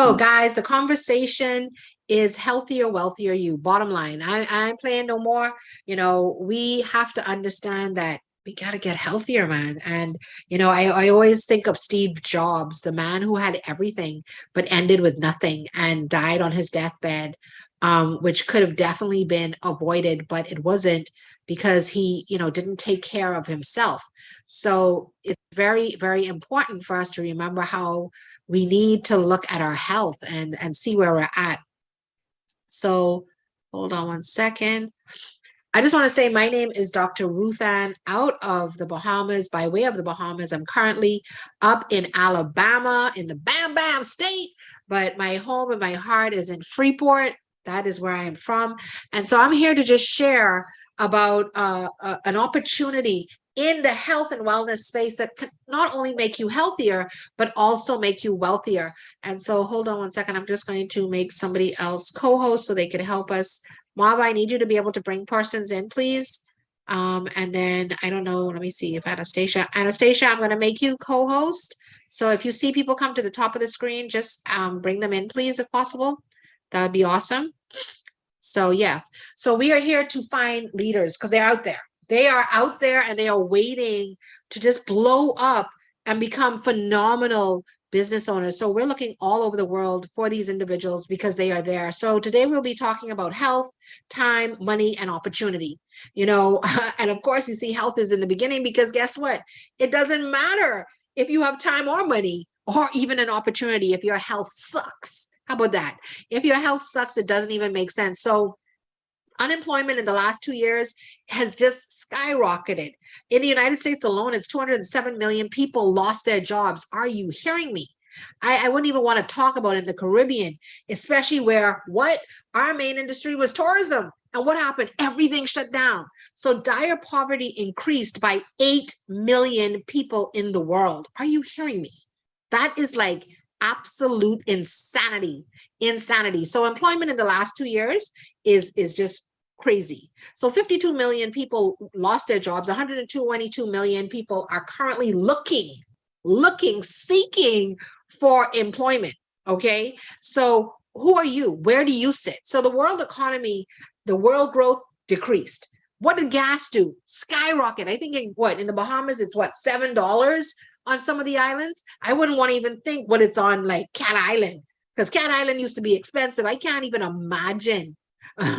So, guys, the conversation is healthier, wealthier you. Bottom line, I ain't playing no more. We have to understand that we got to get healthier, man. And, I always think of Steve Jobs, the man who had everything but ended with nothing and died on his deathbed, which could have definitely been avoided, but it wasn't because he, didn't take care of himself. So it's very, very important for us to remember how we need to look at our health and see where we're at. So hold on one second. I just want to say my name is Dr. Ruth Ann out of the Bahamas, by way of the Bahamas. I'm currently up in Alabama in the Bam Bam state, but my home and my heart is in Freeport. That is where I am from. And so I'm here to just share about an opportunity in the health and wellness space that can not only make you healthier, but also make you wealthier. And so hold on one second. I'm just going to make somebody else co-host so they can help us. Mav, I need you to be able to bring persons in, please. And then, I don't know, let me see if Anastasia, I'm going to make you co-host. So if you see people come to the top of the screen, just bring them in, please, if possible. That would be awesome. So yeah, so we are here to find leaders because they're out there. They are out there and they are waiting to just blow up and become phenomenal business owners. So we're looking all over the world for these individuals because they are there. So today we'll be talking about health, time, money, and opportunity. And of course you see health is in the beginning because guess what? It doesn't matter if you have time or money or even an opportunity if your health sucks. How about that? If your health sucks, it doesn't even make sense. So unemployment in the last 2 years has just skyrocketed. In the United States alone, it's 207 million people lost their jobs. Are you hearing me? I wouldn't even want to talk about it in the Caribbean, especially where our main industry was tourism. And what happened? Everything shut down. So dire poverty increased by 8 million people in the world. Are you hearing me? That is like absolute insanity. So employment in the last 2 years is just crazy. So 52 million people lost their jobs. 122 million people are currently seeking for employment. Okay. So who are you? Where do you sit? So the world economy, the world growth decreased. What did gas do? Skyrocket. I think in the Bahamas, it's $7 on some of the islands. I wouldn't want to even think what it's on like Cat Island, because Cat Island used to be expensive. I can't even imagine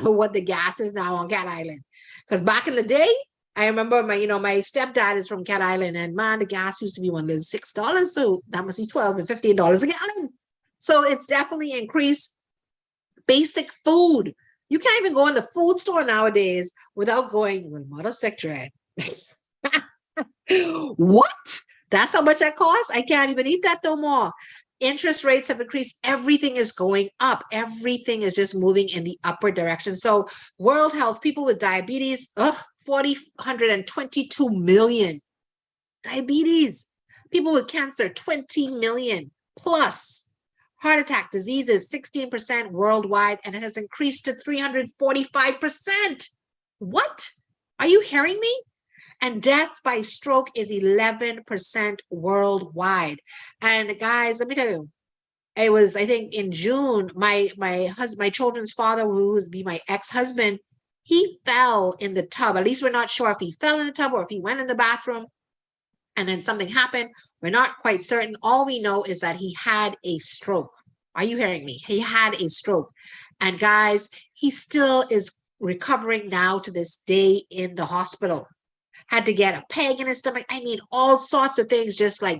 what the gas is now on Cat Island. Because back in the day, I remember my stepdad is from Cat Island, and man, the gas used to be $6. So that must be $12 and $15 a gallon. So it's definitely increased. Basic food. You can't even go in the food store nowadays without going, well, mother sector. What? That's how much that costs? I can't even eat that no more. Interest rates have increased. Everything is going up. Everything is just moving in the upward direction. So world health, people with diabetes, 422 million. Diabetes. People with cancer, 20 million plus. Heart attack diseases, 16% worldwide, and it has increased to 345%. What? Are you hearing me? And death by stroke is 11% worldwide. And guys, let me tell you, it was, I think in June, my children's father, who would be my ex-husband, he fell in the tub. At least we're not sure if he fell in the tub or if he went in the bathroom and then something happened. We're not quite certain. All we know is that he had a stroke. Are you hearing me? He had a stroke. And guys, he still is recovering now to this day in the hospital. Had to get a peg in his stomach. I mean, all sorts of things just how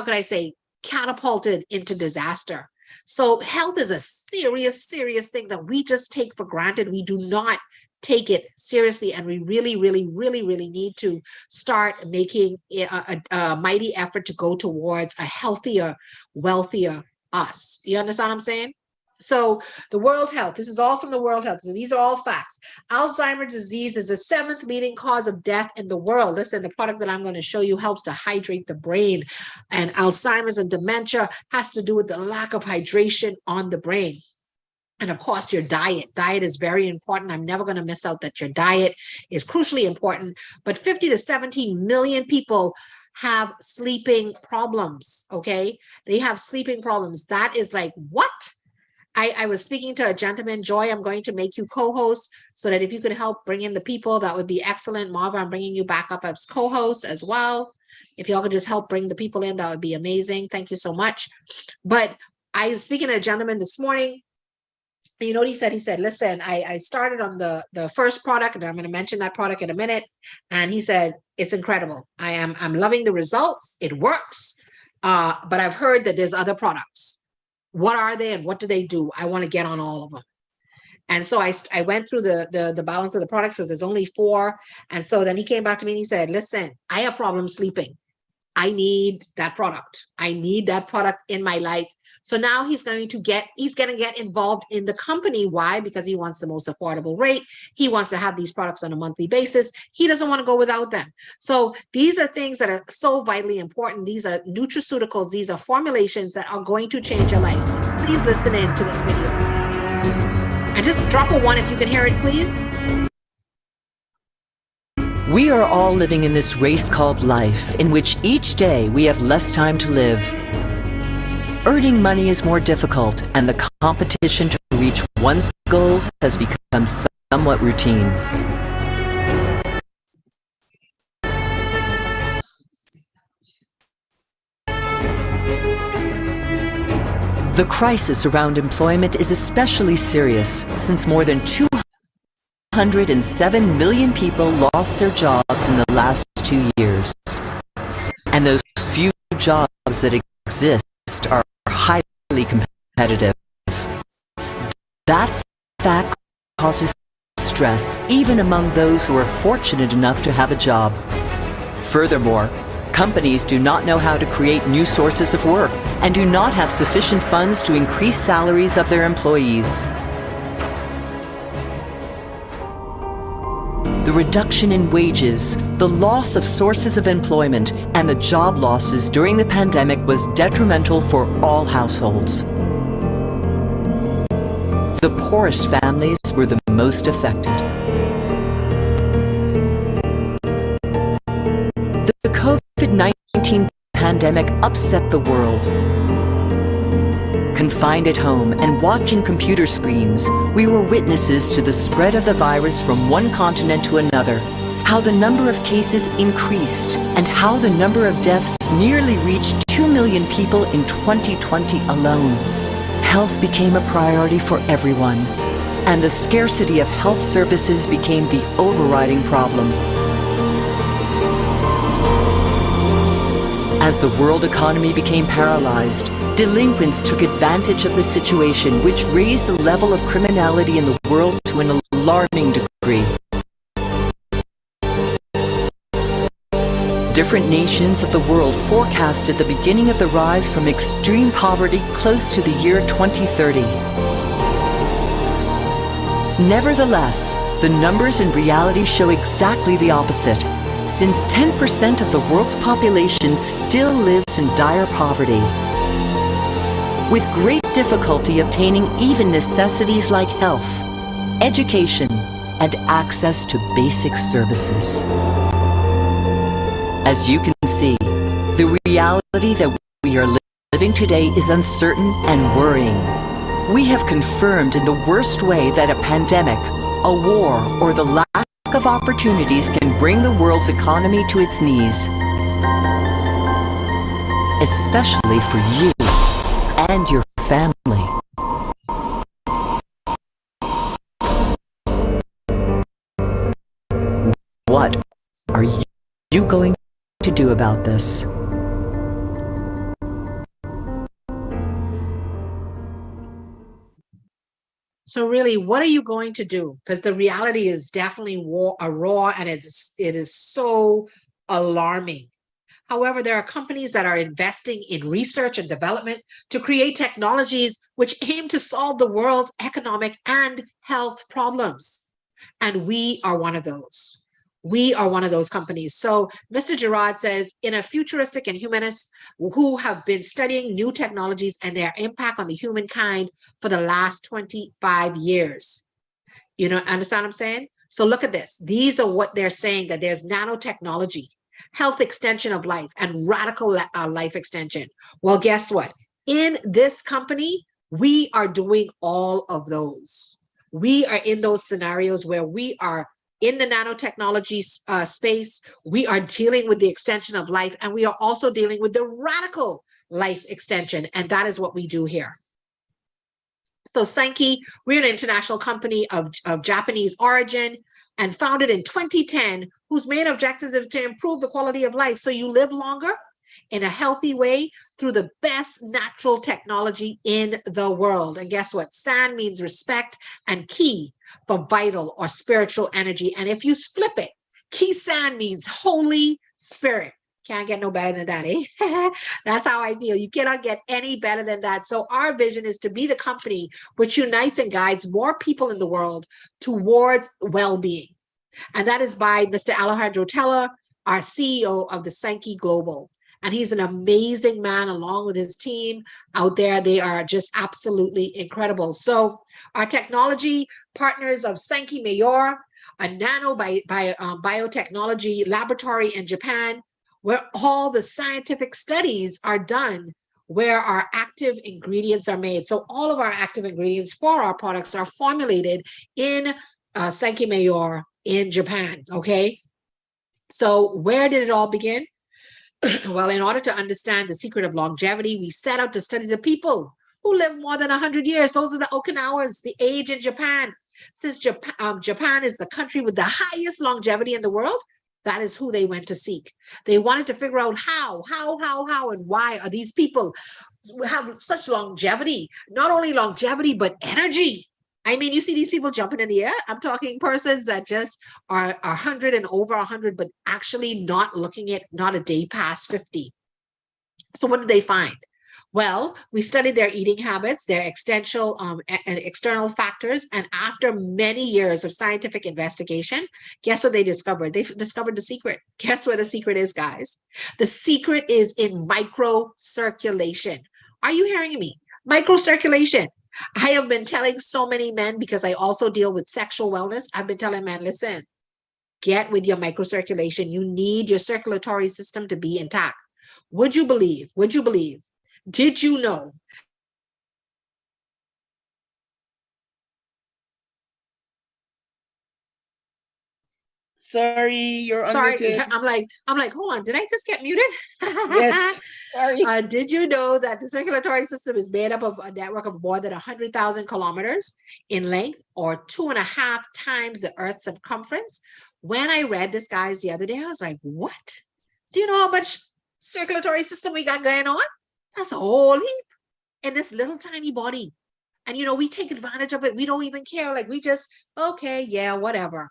could I say, catapulted into disaster. So health is a serious, serious thing that we just take for granted. We do not take it seriously. And we really, really, really, really need to start making a mighty effort to go towards a healthier, wealthier us. You understand what I'm saying? So the World Health, this is all from the World Health. So these are all facts. Alzheimer's disease is the 7th leading cause of death in the world. Listen, the product that I'm going to show you helps to hydrate the brain. And Alzheimer's and dementia has to do with the lack of hydration on the brain. And of course, your diet. Diet is very important. I'm never going to miss out that your diet is crucially important. But 50 to 17 million people have sleeping problems. Okay. They have sleeping problems. That is like, what? I was speaking to a gentleman, Joy, I'm going to make you co-host so that if you could help bring in the people, that would be excellent. Marva, I'm bringing you back up as co-host as well. If y'all could just help bring the people in, that would be amazing. Thank you so much. But I was speaking to a gentleman this morning. You know what he said? He said, listen, I started on the first product, and I'm going to mention that product in a minute. And he said, it's incredible. I'm loving the results. It works. But I've heard that there's other products. What are they and what do they do? I want to get on all of them. And so I went through the balance of the products because there's only 4. And so then he came back to me and he said, listen, I have problems sleeping. I need that product. I need that product in my life. So now he's going to get involved in the company. Why? Because he wants the most affordable rate. He wants to have these products on a monthly basis. He doesn't want to go without them. So these are things that are so vitally important. These are nutraceuticals. These are formulations that are going to change your life. Please listen in to this video. And just drop a 1 if you can hear it, please. We are all living in this race called life, in which each day we have less time to live. Earning money is more difficult, and the competition to reach one's goals has become somewhat routine. The crisis around employment is especially serious since more than 207 million people lost their jobs in the last 2 years. And those few jobs that exist are highly competitive. That fact causes stress even among those who are fortunate enough to have a job. Furthermore, companies do not know how to create new sources of work and do not have sufficient funds to increase salaries of their employees. The reduction in wages, the loss of sources of employment, and the job losses during the pandemic was detrimental for all households. The poorest families were the most affected. The COVID-19 pandemic upset the world. Confined at home and watching computer screens, we were witnesses to the spread of the virus from one continent to another, how the number of cases increased, and how the number of deaths nearly reached 2 million people in 2020 alone. Health became a priority for everyone, and the scarcity of health services became the overriding problem. As the world economy became paralyzed, delinquents took advantage of the situation, which raised the level of criminality in the world to an alarming degree. Different nations of the world forecasted the beginning of the rise from extreme poverty close to the year 2030. Nevertheless, the numbers in reality show exactly the opposite, since 10% of the world's population still lives in dire poverty, with great difficulty obtaining even necessities like health, education, and access to basic services. As you can see, the reality that we are living today is uncertain and worrying. We have confirmed in the worst way that a pandemic, a war, or the lack of opportunities can bring the world's economy to its knees, especially for you and your family. What are you going to do about this? So really, what are you going to do? Because the reality is definitely raw, and it is so alarming. However, there are companies that are investing in research and development to create technologies which aim to solve the world's economic and health problems. And we are one of those. We are one of those companies. So Mr. Gerard says, in a futuristic and humanists who have been studying new technologies and their impact on the humankind for the last 25 years. You know, understand what I'm saying? So look at this. These are what they're saying, that there's nanotechnology. health extension of life, and radical life extension. Well, guess what? In this company, we are doing all of those. We are in those scenarios where we are in the nanotechnology space. We are dealing with the extension of life, and we are also dealing with the radical life extension. And that is what we do here. So Sankey, we're an international company of Japanese origin and founded in 2010, whose main objective is to improve the quality of life so you live longer in a healthy way through the best natural technology in the world. And guess what? San means respect and ki for vital or spiritual energy. And if you flip it, ki san means Holy Spirit. Can't get no better than that, eh? That's how I feel. You cannot get any better than that. So our vision is to be the company which unites and guides more people in the world towards well-being. And that is by Mr. Alejandro Teller, our CEO of the Sankey Global. And he's an amazing man along with his team out there. They are just absolutely incredible. So our technology partners of Sankey Mayor, a biotechnology laboratory in Japan, where all the scientific studies are done, where our active ingredients are made. So all of our active ingredients for our products are formulated in Sankey Mayor in Japan, okay? So where did it all begin? Well, in order to understand the secret of longevity, we set out to study the people who live more than 100 years. Those are the Okinawans, the age in Japan. Since Japan is the country with the highest longevity in the world, that is who they went to seek. They wanted to figure out how, and why are these people have such longevity? Not only longevity, but energy. I mean, you see these people jumping in the air. I'm talking persons that just are 100 and over 100, but actually not looking at not a day past 50. So what did they find? Well, we studied their eating habits, their external and external factors, and after many years of scientific investigation, guess what they discovered? They discovered the secret. Guess where the secret is, guys? The secret is in microcirculation. Are you hearing me? Microcirculation. I have been telling so many men, because I also deal with sexual wellness, I've been telling men, listen, get with your microcirculation. You need your circulatory system to be intact. Would you believe, did you know? Sorry, you're Sorry, unmuted. I'm like, hold on, did I just get muted? Yes, sorry. Did you know that the circulatory system is made up of a network of more than 100,000 kilometers in length, or 2.5 times the Earth's circumference? When I read this, guys, the other day, I was like, what? Do you know how much circulatory system we got going on? That's a whole heap in this little tiny body. And, we take advantage of it. We don't even care. Like, we just, okay, yeah, whatever.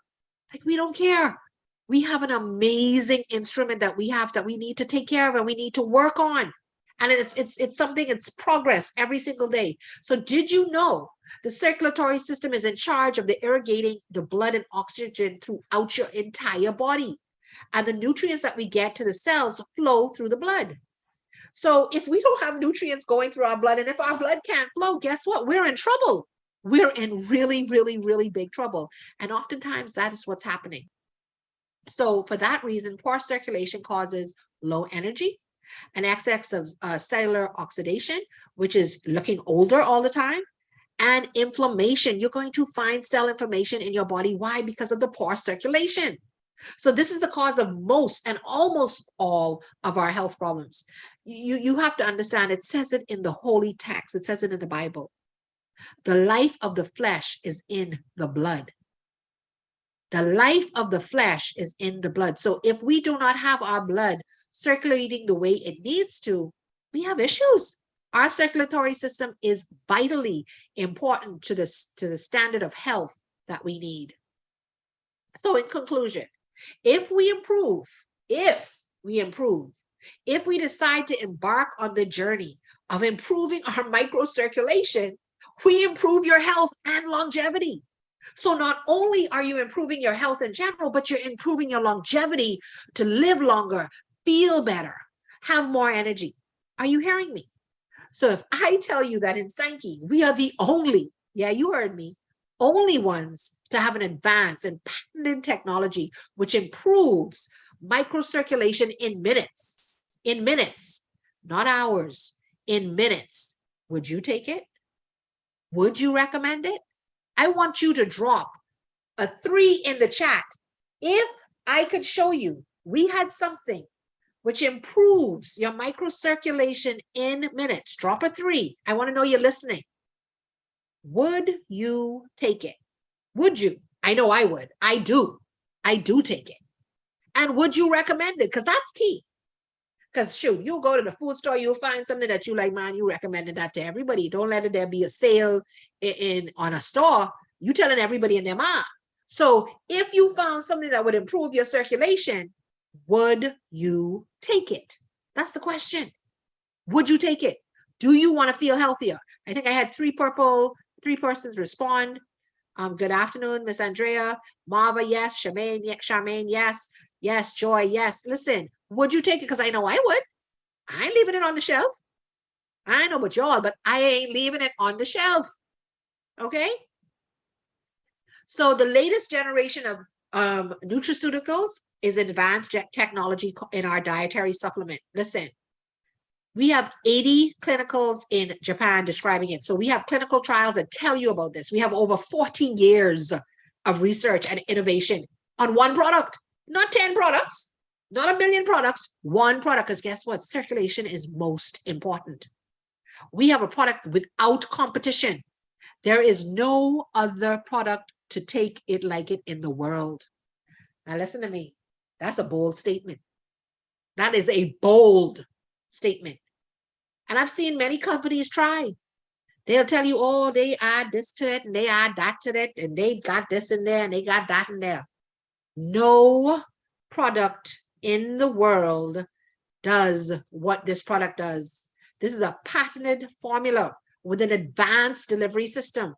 Like, we don't care. We have an amazing instrument that we need to take care of and we need to work on. And it's something, it's progress every single day. So did you know the circulatory system is in charge of the irrigating the blood and oxygen throughout your entire body? And the nutrients that we get to the cells flow through the blood. So if we don't have nutrients going through our blood, and if our blood can't flow, guess what? We're in trouble. We're in really, really, really big trouble. And oftentimes that is what's happening. So for that reason, poor circulation causes low energy, an excess of cellular oxidation, which is looking older all the time, and inflammation. You're going to find cell inflammation in your body. Why? Because of the poor circulation. So this is the cause of most and almost all of our health problems. You have to understand, it says it in the holy text. It says it in the Bible. The life of the flesh is in the blood. The life of the flesh is in the blood. So if we do not have our blood circulating the way it needs to, we have issues. Our circulatory system is vitally important to the standard of health that we need. So in conclusion, if we decide to embark on the journey of improving our microcirculation, we improve your health and longevity. So not only are you improving your health in general, but you're improving your longevity to live longer, feel better, have more energy. Are you hearing me? So if I tell you that in Sankey, we are the only, yeah, you heard me, only ones to have an advanced and patented technology which improves microcirculation in minutes. In minutes, not hours, in minutes. Would you take it? Would you recommend it? I want you to drop a 3 in the chat. If I could show you we had something which improves your microcirculation in minutes, drop a 3. I want to know you're listening. Would you take it? Would you? I know I would. I do. I do take it. And would you recommend it? Because that's key. Because shoot, you'll go to the food store, you'll find something that you like, man, you recommended that to everybody. Don't let it there be a sale on a store. You telling everybody and their mom. So if you found something that would improve your circulation, would you take it? That's the question. Would you take it? Do you want to feel healthier? I think I had three persons respond. Good afternoon, Miss Andrea. Marva, yes. Charmaine, yes. Yes, Joy, yes. Listen, would you take it? Because I know I would. I ain't leaving it on the shelf. I know about y'all, but I ain't leaving it on the shelf. Okay? So the latest generation of nutraceuticals is advanced technology in our dietary supplement. Listen, we have 80 clinicals in Japan describing it. So we have clinical trials that tell you about this. We have over 40 years of research and innovation on one product, not 10 products, not a million products, one product. Because guess what? Circulation is most important. We have a product without competition. There is no other product to take it like it in the world. Now listen to me. That's a bold statement. That is a bold statement. And I've seen many companies try. They'll tell you, oh, they add this to it and they add that to it and they got this in there and they got that in there. No product in the world does what this product does. This is a patented formula with an advanced delivery system,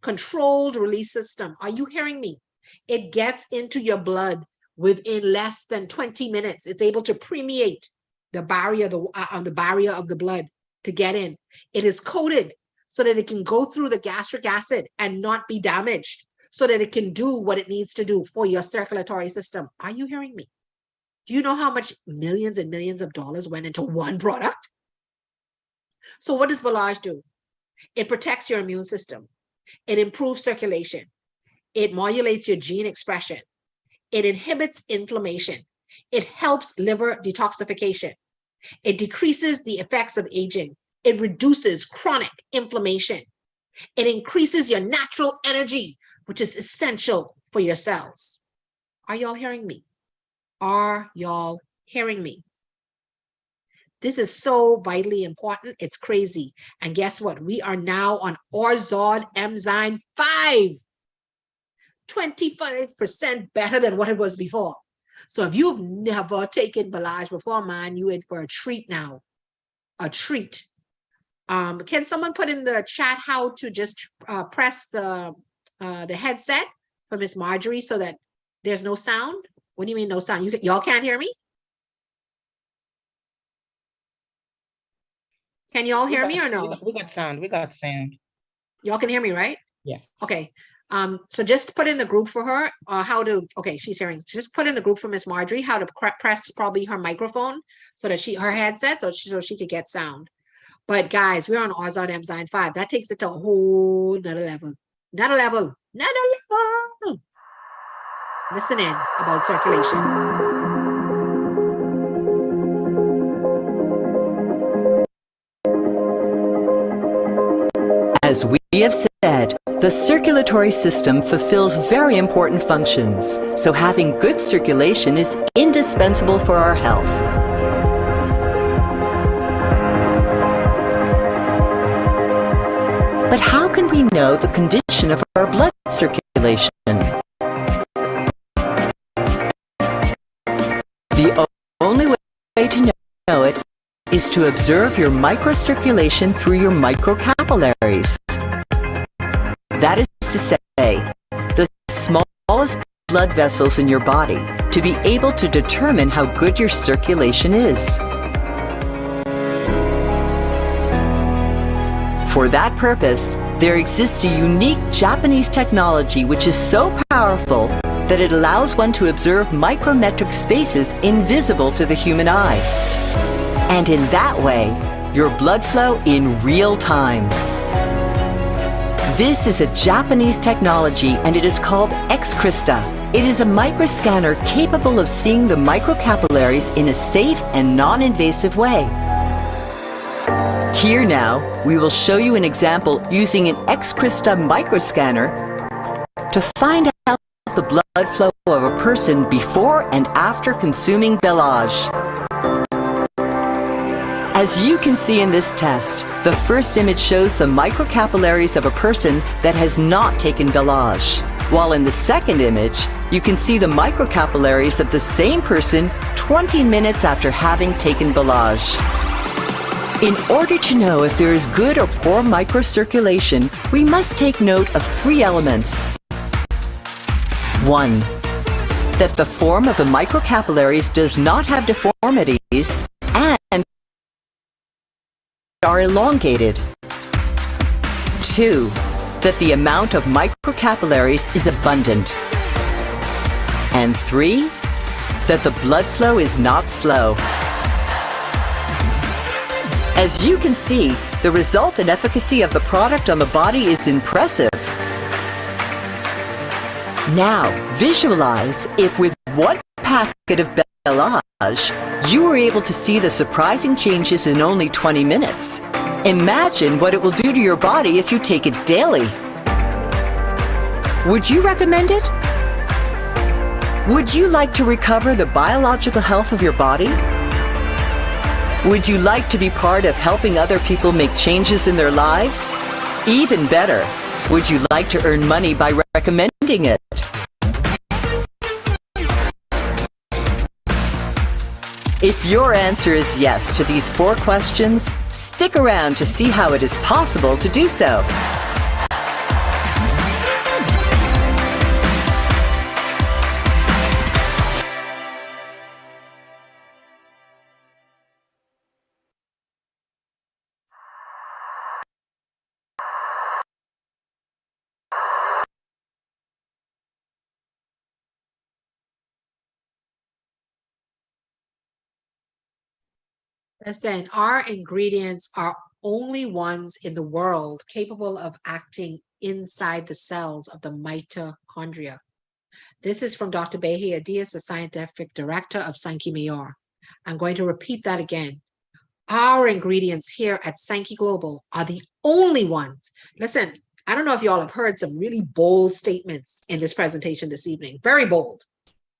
controlled release system. Are you hearing me? It gets into your blood within less than 20 minutes. It's able to permeate the barrier, the barrier of the blood to get in. It is coated so that it can go through the gastric acid and not be damaged, so that it can do what it needs to do for your circulatory system. Are you hearing me? Do you know how much millions and millions of dollars went into one product? So what does Volage do? It protects your immune system. It improves circulation. It modulates your gene expression. It inhibits inflammation. It helps liver detoxification. It decreases the effects of aging. It reduces chronic inflammation. It increases your natural energy, which is essential for your cells. Are y'all hearing me? Are y'all hearing me? This is so vitally important. It's crazy. And guess what? We are now on Orzod Enzyme 5. 25% better than what it was before. So if you've never taken Volage before, man, you in for a treat now. A treat. Can someone put in the chat how to just press the headset for Miss Marjorie so that there's no sound? What do you mean no sound? Y'all can't hear me? Can y'all hear me or no? We got sound. We got sound. Y'all can hear me, right? Yes. Okay. So just put in the group for her how to, okay, she's hearing. Just put in the group for Miss Marjorie how to press probably her microphone so that her headset so she could get sound. But guys, we're on Orzod Enzyme 5. That takes it to a whole nother level. Another level. Listen in about circulation. As we have said, the circulatory system fulfills very important functions, so having good circulation is indispensable for our health. But how can we know the condition of our blood circulation? The only way to know it is to observe your microcirculation through your microcapillaries. That is to say, the smallest blood vessels in your body, to be able to determine how good your circulation is. For that purpose, there exists a unique Japanese technology which is so powerful that it allows one to observe micrometric spaces invisible to the human eye. And in that way, your blood flow in real time. This is a Japanese technology and it is called X-Crystal. It is a microscanner capable of seeing the microcapillaries in a safe and non-invasive way. Here now, we will show you an example using an X-Crystal microscanner to find out the blood flow of a person before and after consuming Belage. As you can see in this test, the first image shows the microcapillaries of a person that has not taken Belage, while in the second image, you can see the microcapillaries of the same person 20 minutes after having taken Belage. In order to know if there is good or poor microcirculation, we must take note of 3 elements. 1. That the form of the microcapillaries does not have deformities and are elongated. 2. That the amount of microcapillaries is abundant. And 3. That the blood flow is not slow. As you can see, the result and efficacy of the product on the body is impressive. Now, visualize if with 1 packet of Belage, you were able to see the surprising changes in only 20 minutes. Imagine what it will do to your body if you take it daily. Would you recommend it? Would you like to recover the biological health of your body? Would you like to be part of helping other people make changes in their lives? Even better, would you like to earn money by recommending it? If your answer is yes to these 4 questions, stick around to see how it is possible to do so. Listen, our ingredients are only ones in the world capable of acting inside the cells of the mitochondria. This is from Dr. Behia Diaz, the scientific director of Sankey Mayor. I'm going to repeat that again. Our ingredients here at Sankey Global are the only ones. Listen, I don't know if y'all have heard some really bold statements in this presentation this evening. Very bold.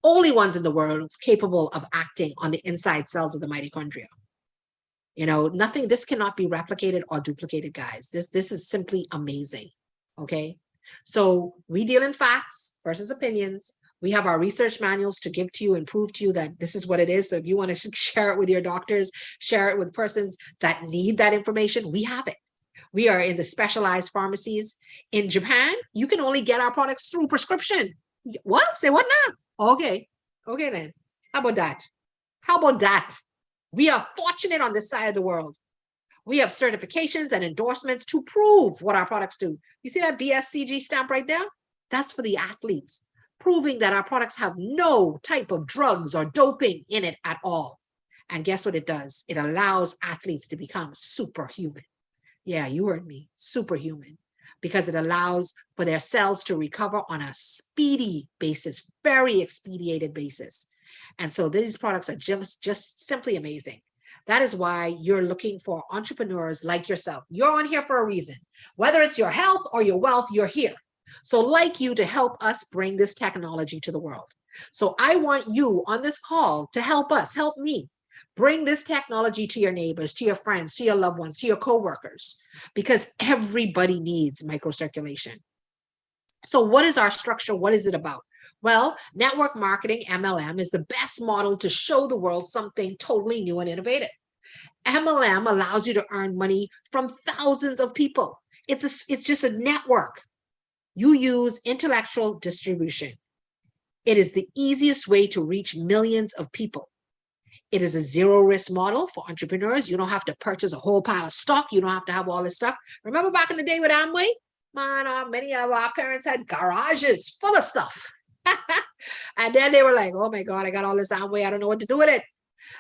Only ones in the world capable of acting on the inside cells of the mitochondria. You know, nothing, this cannot be replicated or duplicated, guys. This is simply amazing. Okay. So we deal in facts versus opinions. We have our research manuals to give to you and prove to you that this is what it is. So if you want to share it with your doctors, share it with persons that need that information, we have it. We are in the specialized pharmacies. In Japan, you can only get our products through prescription. What? Say what now? Okay. Okay then. How about that? How about that? We are fortunate on this side of the world. We have certifications and endorsements to prove what our products do. You see that BSCG stamp right there? That's for the athletes, proving that our products have no type of drugs or doping in it at all. And guess what it does? It allows athletes to become superhuman. Yeah, you heard me, superhuman, because it allows for their cells to recover on a speedy basis, very expedited basis. And so these products are just simply amazing. That is why you're looking for entrepreneurs like yourself. You're on here for a reason. Whether it's your health or your wealth, you're here. So like you to help us bring this technology to the world. So I want you on this call to help us, help me bring this technology to your neighbors, to your friends, to your loved ones, to your coworkers, because everybody needs microcirculation. So what is our structure? What is it about? Well, network marketing, MLM, is the best model to show the world something totally new and innovative. MLM allows you to earn money from thousands of people. It's just a network. You use intellectual distribution. It is the easiest way to reach millions of people. It is a zero risk model for entrepreneurs. You don't have to purchase a whole pile of stock. You don't have to have all this stuff. Remember back in the day with Amway? Man, many of our parents had garages full of stuff. And then they were like, oh my God, I got all this Amway. I don't know what to do with it.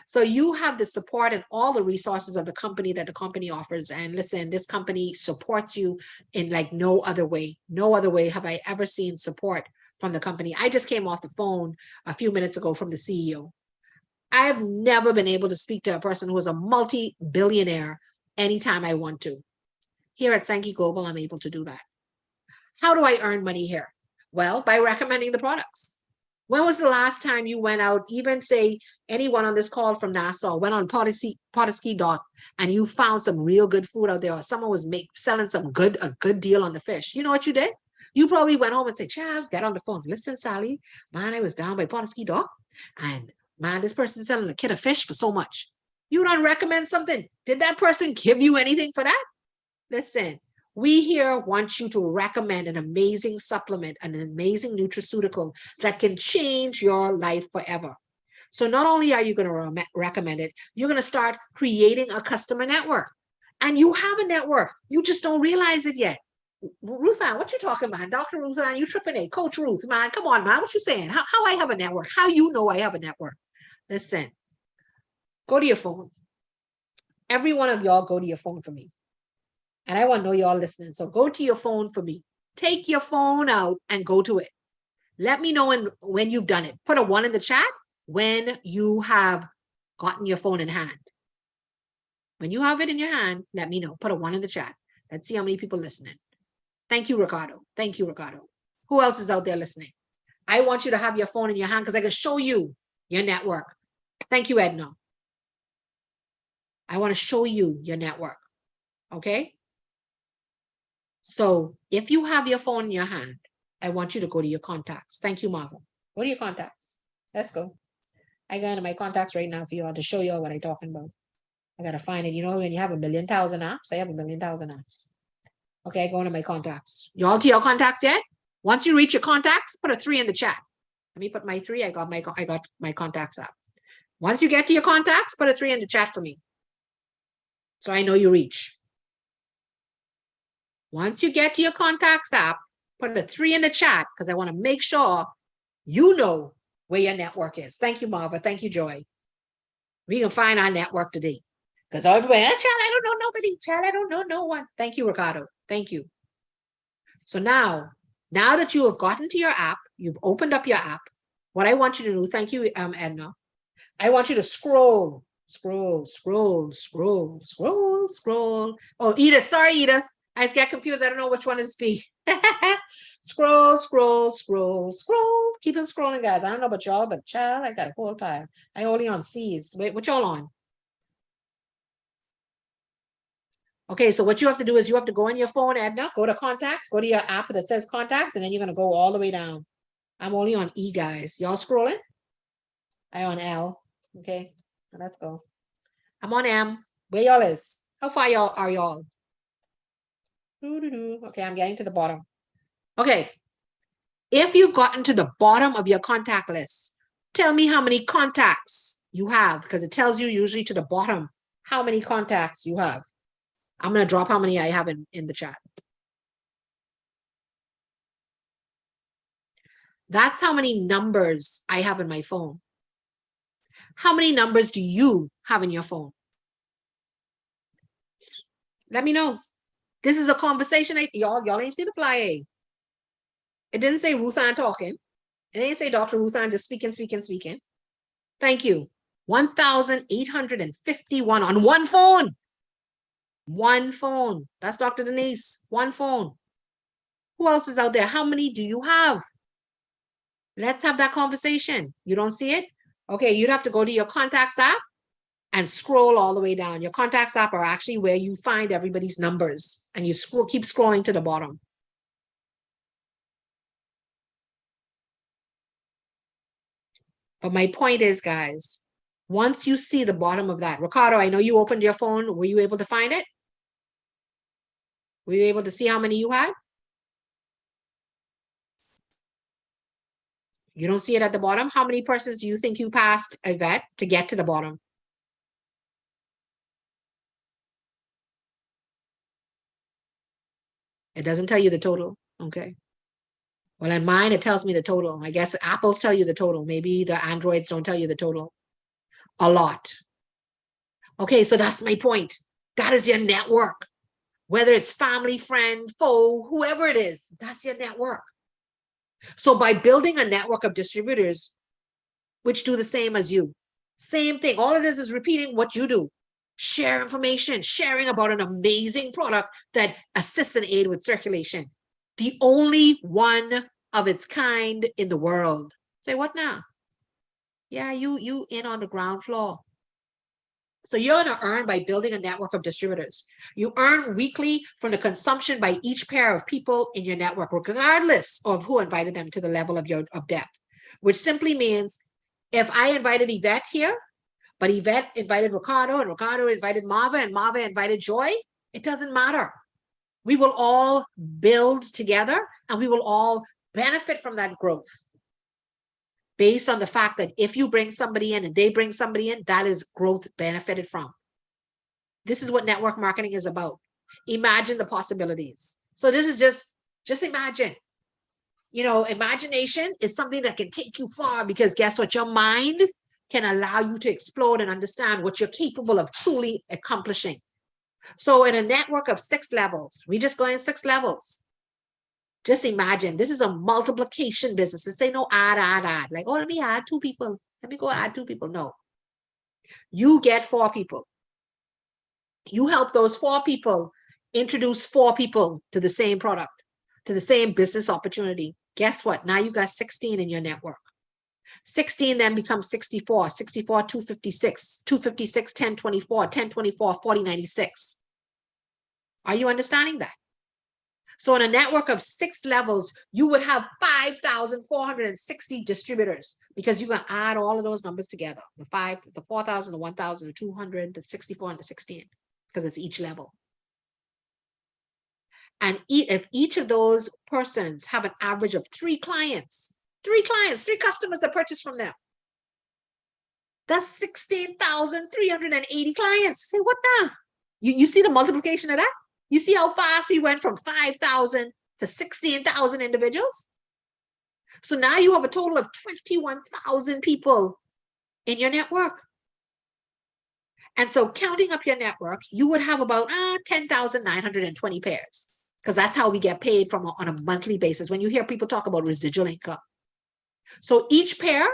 So you have the support and all the resources of the company that the company offers. And listen, this company supports you in like no other way. No other way have I ever seen support from the company. I just came off the phone a few minutes ago from the CEO. I've never been able to speak to a person who is a multi-billionaire anytime I want to. Here at Sankey Global, I'm able to do that. How do I earn money here? Well, by recommending the products. When was the last time you went out, even say anyone on this call from Nassau went on Potoski Dock and you found some real good food out there, or someone was selling a good deal on the fish? You know what you did? You probably went home and said, child, get on the phone. Listen, Sally, man, I was down by Potoski Dock and man, this person's selling a kit of fish for so much. You don't recommend something. Did that person give you anything for that? Listen, we here want you to recommend an amazing supplement, an amazing nutraceutical that can change your life forever. So not only are you going to recommend it, you're going to start creating a customer network. And you have a network. You just don't realize it yet. Ruth Ann, what you talking about? Dr. Ruth Ann, you tripping A. Coach Ruth, man, come on, man. What you saying? How I have a network? How you know I have a network? Listen, go to your phone. Every one of y'all go to your phone for me. And I want to know y'all listening. So go to your phone for me. Take your phone out and go to it. Let me know when you've done it. Put a 1 in the chat when you have gotten your phone in hand. When you have it in your hand, let me know. Put a 1 in the chat. Let's see how many people listening. Thank you, Ricardo. Thank you, Ricardo. Who else is out there listening? I want you to have your phone in your hand because I can show you your network. Thank you, Edna. I want to show you your network. Okay? So if you have your phone in your hand, I want you to go to your contacts. Thank you, Marvel. Go to your contacts. Let's go. I go into my contacts right now for you all to show you all what I'm talking about. I got to find it. You know, when you have 1,000,000 apps, I have 1,000,000 apps. Okay, I go into my contacts. You all to your contacts yet? Once you reach your contacts, put a 3 in the chat. Let me put my 3. I got my contacts app. Once you get to your contacts, put a 3 in the chat for me. So I know you reach. Once you get to your contacts app, put a 3 in the chat because I want to make sure you know where your network is. Thank you, Marva. Thank you, Joy. We can find our network today. Because everybody, child, I don't know nobody. Child, I don't know no one. Thank you, Ricardo. Thank you. So now that you have gotten to your app, you've opened up your app, what I want you to do, thank you, Edna, I want you to scroll. Oh, Edith, sorry, Edith. I just get confused. I don't know which one is B. Scroll. Keep on scrolling, guys. I don't know about y'all, but child, I got a whole time. I only on C's. Wait, what y'all on? Okay, so what you have to do is you have to go on your phone, Edna, go to contacts, go to your app that says contacts, and then you're going to go all the way down. I'm only on E, guys. Y'all scrolling? I on L. Okay, let's go. I'm on M. Where y'all is? How far y'all are y'all? Okay, I'm getting to the bottom. Okay, if you've gotten to the bottom of your contact list, tell me how many contacts you have, because it tells you usually to the bottom how many contacts you have. I'm going to drop how many I have in the chat. That's how many numbers I have in my phone. How many numbers do you have in your phone? Let me know. This is a conversation. Y'all ain't see the flyer. It didn't say Ruth Ann talking. It didn't say Dr. Ruth Ann just speaking. Thank you. 1,851 on one phone. One phone. That's Dr. Denise. One phone. Who else is out there? How many do you have? Let's have that conversation. You don't see it? Okay, you'd have to go to your contacts app and scroll all the way down. Your contacts app are actually where you find everybody's numbers, and you keep scrolling to the bottom. But my point is, guys, once you see the bottom of that, Ricardo, I know you opened your phone. Were you able to find it? Were you able to see how many you had? You don't see it at the bottom? How many persons do you think you passed, Yvette, to get to the bottom? It doesn't tell you the total. Okay. Well, in mine, it tells me the total. I guess Apples tell you the total. Maybe the Androids don't tell you the total. A lot. Okay, so that's my point. That is your network. Whether it's family, friend, foe, whoever it is, that's your network. So by building a network of distributors, which do the same as you, same thing. All it is repeating what you do. Share information, sharing about an amazing product that assists and aid with circulation. The only one of its kind in the world. Say, what now? Yeah, you in on the ground floor. So you're going to earn by building a network of distributors. You earn weekly from the consumption by each pair of people in your network, regardless of who invited them to the level of your depth, which simply means if I invited Yvette here, but Yvette invited Ricardo, and Ricardo invited Marva, and Marva invited Joy, it doesn't matter. We will all build together, and we will all benefit from that growth based on the fact that if you bring somebody in and they bring somebody in, that is growth benefited from. This is what network marketing is about. Imagine the possibilities. So this is just imagine. You know, imagination is something that can take you far, because guess what? Your mind can allow you to explode and understand what you're capable of truly accomplishing. So in a network of 6 levels, we just go in 6 levels. Just imagine, this is a multiplication business. They say no add. Like, oh, let me add 2 people. Let me go add 2 people. No. You get 4 people. You help those 4 people introduce 4 people to the same product, to the same business opportunity. Guess what? Now you got 16 in your network. 16 then becomes 64, 256, 256, 1024, 1024, 4096. Are you understanding that? So in a network of 6 levels, you would have 5,460 distributors, because you can add all of those numbers together. The 5, the 4,000, the 1,000, the 200, the 64, and the 16, because it's each level. And if each of those persons have an average of 3 clients, 3 customers that purchase from them, that's 16,380 clients. Say, what now? You see the multiplication of that? You see how fast we went from 5,000 to 16,000 individuals? So now you have a total of 21,000 people in your network. And so counting up your network, you would have about 10,920 pairs, because that's how we get paid on a monthly basis when you hear people talk about residual income. So each pair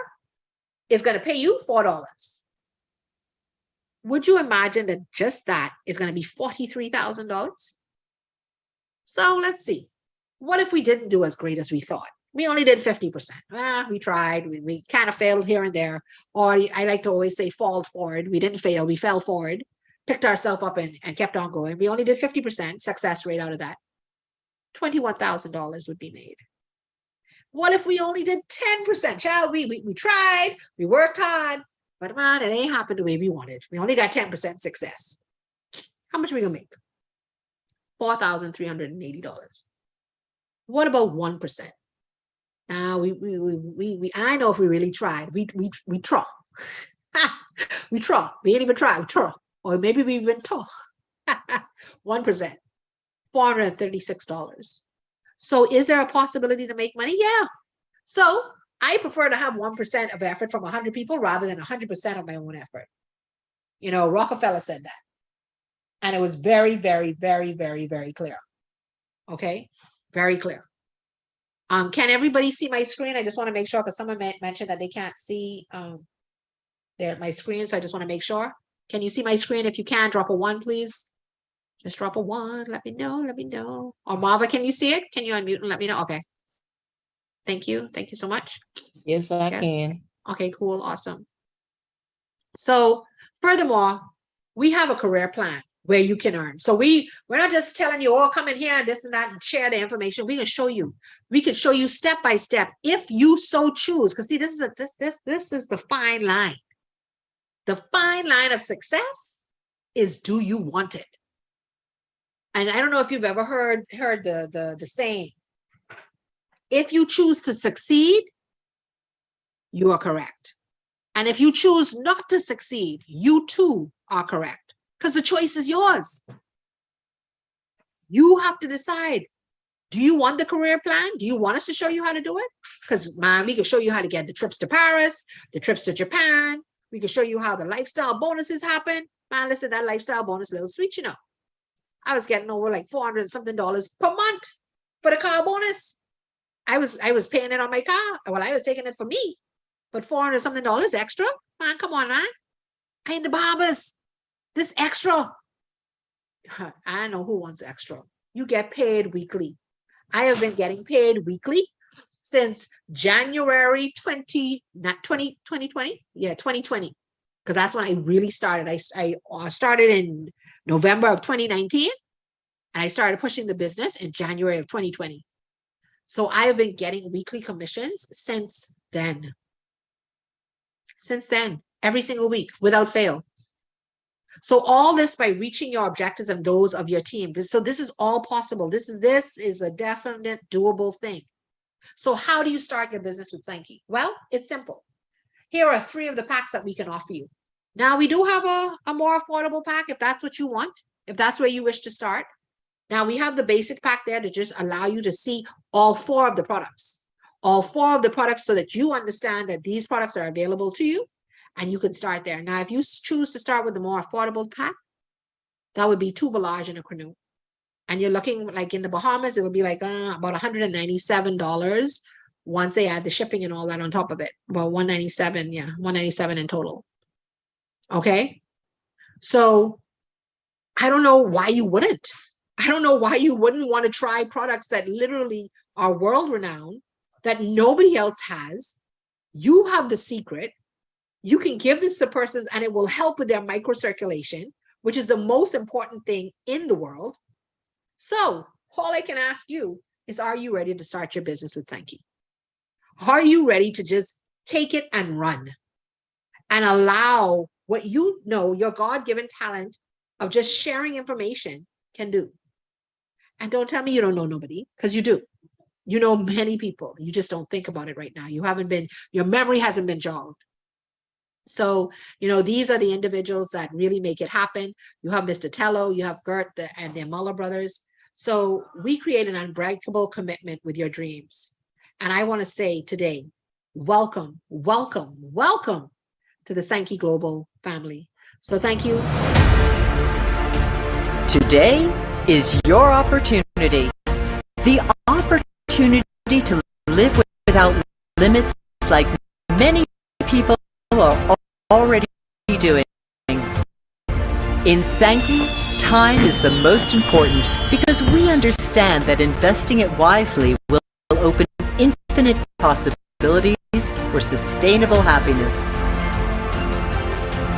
is going to pay you $4. Would you imagine that just that is going to be $43,000? So let's see. What if we didn't do as great as we thought? We only did 50%. We tried. We kind of failed here and there. Or I like to always say fall forward. We didn't fail. We fell forward, picked ourselves up and kept on going. We only did 50% success rate out of that. $21,000 would be made. What if we only did 10%? Child, we tried. We worked hard. But man, it ain't happened the way we wanted. We only got 10% success. How much are we gonna make? $4,380. What about 1%? Now I know if we really tried, we try. We try. We ain't even try. We try. Or maybe we even talk. 1%, $436. So is there a possibility to make money? Yeah. So I prefer to have 1% of effort from 100 people rather than 100% of my own effort. You know, Rockefeller said that. And it was very, very, very, very, very clear. Okay? Very clear. Can everybody see my screen? I just want to make sure, because someone mentioned that they can't see my screen. So I just want to make sure. Can you see my screen? If you can, drop a 1, please. Just drop a 1. Let me know. Let me know. Or Marva, can you see it? Can you unmute and let me know? Okay. Thank you. Thank you so much. Yes, I can. Okay, cool. Awesome. So furthermore, we have a career plan where you can earn. So we're not just telling you, oh, come in here and this and that and share the information. We can show you. We can show you step by step if you so choose. Because see, this is the fine line. The fine line of success is, do you want it? And I don't know if you've ever heard the saying, if you choose to succeed, you are correct. And if you choose not to succeed, you too are correct, because the choice is yours. You have to decide. Do you want the career plan? Do you want us to show you how to do it? Because, man, we can show you how to get the trips to Paris, the trips to Japan. We can show you how the lifestyle bonuses happen. Man, listen, that lifestyle bonus, little sweet, you know. I was getting over like $400 something per month for the car bonus. I was paying it on my car. Well, I was taking it for me, but $400 something extra. Man, come on, man. I in the Bahamas. This extra. I know who wants extra. You get paid weekly. I have been getting paid weekly since January 2020. Yeah, 2020. Because that's when I really started. I started in November of 2019, and I started pushing the business in January of 2020. So I have been getting weekly commissions since then. Since then, every single week, without fail. So all this by reaching your objectives and those of your team. So this is all possible. This is a definite doable thing. So how do you start your business with Sankey? Well, it's simple. Here are 3 of the packs that we can offer you. Now, we do have a more affordable pack if that's what you want, if that's where you wish to start. Now, we have the basic pack there to just allow you to see all 4 of the products. All 4 of the products so that you understand that these products are available to you and you can start there. Now, if you choose to start with the more affordable pack, that would be 2 Volage and a canoe. And you're looking like in the Bahamas, it'll be like about $197 once they add the shipping and all that on top of it. Well, $197, yeah, $197 in total. Okay. So I don't know why you wouldn't. I don't know why you wouldn't want to try products that literally are world renowned, that nobody else has. You have the secret. You can give this to persons and it will help with their microcirculation, which is the most important thing in the world. So all I can ask you is, are you ready to start your business with Sankey? Are you ready to just take it and run and allow what you know, your God-given talent of just sharing information can do? And don't tell me you don't know nobody, because you do. You know many people. You just don't think about it right now. Your memory hasn't been jogged. So, these are the individuals that really make it happen. You have Mr. Tello, you have Gert and their Muller brothers. So we create an unbreakable commitment with your dreams. And I want to say today, welcome, welcome, welcome to the Sankey Global family. So thank you. Today is your opportunity. The opportunity to live without limits like many people are already doing. In Sankey, time is the most important because we understand that investing it wisely will open infinite possibilities for sustainable happiness.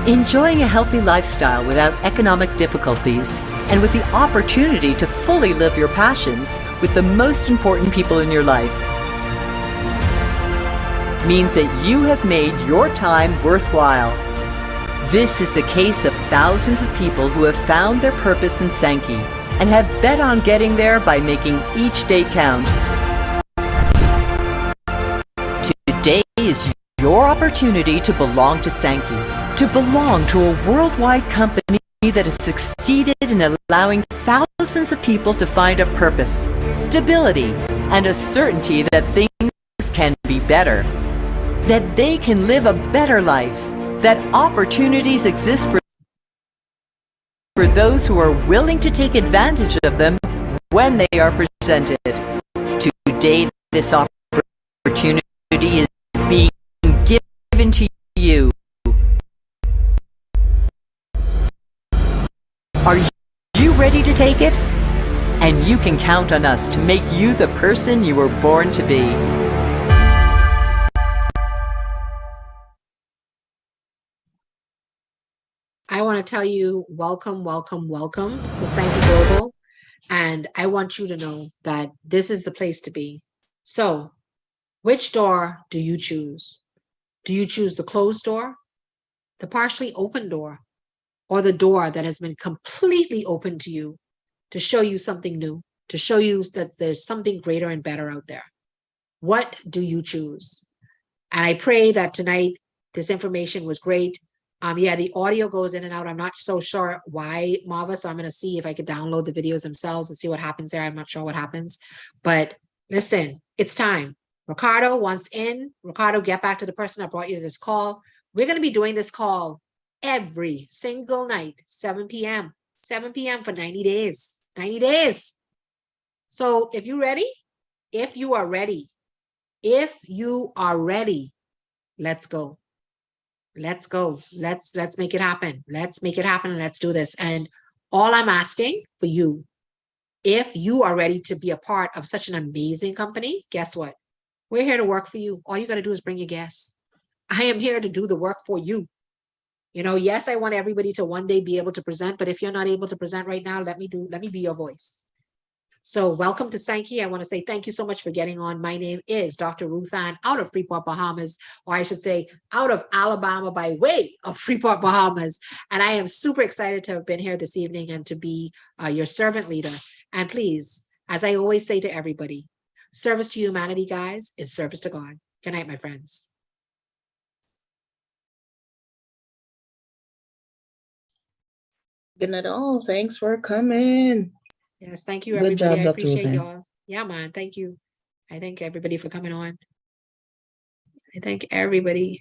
Enjoying a healthy lifestyle without economic difficulties and with the opportunity to fully live your passions with the most important people in your life means that you have made your time worthwhile. This is the case of thousands of people who have found their purpose in Sankey and have bet on getting there by making each day count. Today is your opportunity to belong to Sankey, to belong to a worldwide company that has succeeded in allowing thousands of people to find a purpose, stability, and a certainty that things can be better, that they can live a better life, that opportunities exist for those who are willing to take advantage of them when they are presented. Today, this opportunity is being given to you. Are you ready to take it? And you can count on us to make you the person you were born to be. I want to tell you, welcome, welcome, welcome to Sankey Global. And I want you to know that this is the place to be. So, which door do you choose? Do you choose the closed door, the partially open door, or the door that has been completely open to you to show you something new, to show you that there's something greater and better out there? What do you choose? And I pray that tonight this information was great. Yeah, the audio goes in and out. I'm not so sure why, Marva. So I'm gonna see if I could download the videos themselves and see what happens there. I'm not sure what happens, but listen, it's time. Ricardo wants in. Ricardo, get back to the person that brought you to this call. We're gonna be doing this call every single night, 7 p.m. 7 p.m. for 90 days. 90 days. So if you're ready, if you are ready, if you are ready, let's go. Let's go. Let's make it happen. Let's make it happen and let's do this. And all I'm asking for you, if you are ready to be a part of such an amazing company, guess what? We're here to work for you. All you got to do is bring your guests. I am here to do the work for you. You know, yes, I want everybody to one day be able to present, but if you're not able to present right now, let me be your voice. So welcome to Sankey. I want to say thank you so much for getting on. My name is Dr. Ruth Ann out of Freeport, Bahamas, or I should say out of Alabama by way of Freeport, Bahamas. And I am super excited to have been here this evening and to be your servant leader. And please, as I always say to everybody, service to humanity, guys, is service to God. Good night, my friends. Good night all. Thanks for coming. Yes, thank you, Good everybody. job, I Dr. appreciate Ruthann. y'all. Yeah, man. Thank you. I thank everybody for coming on. I thank everybody.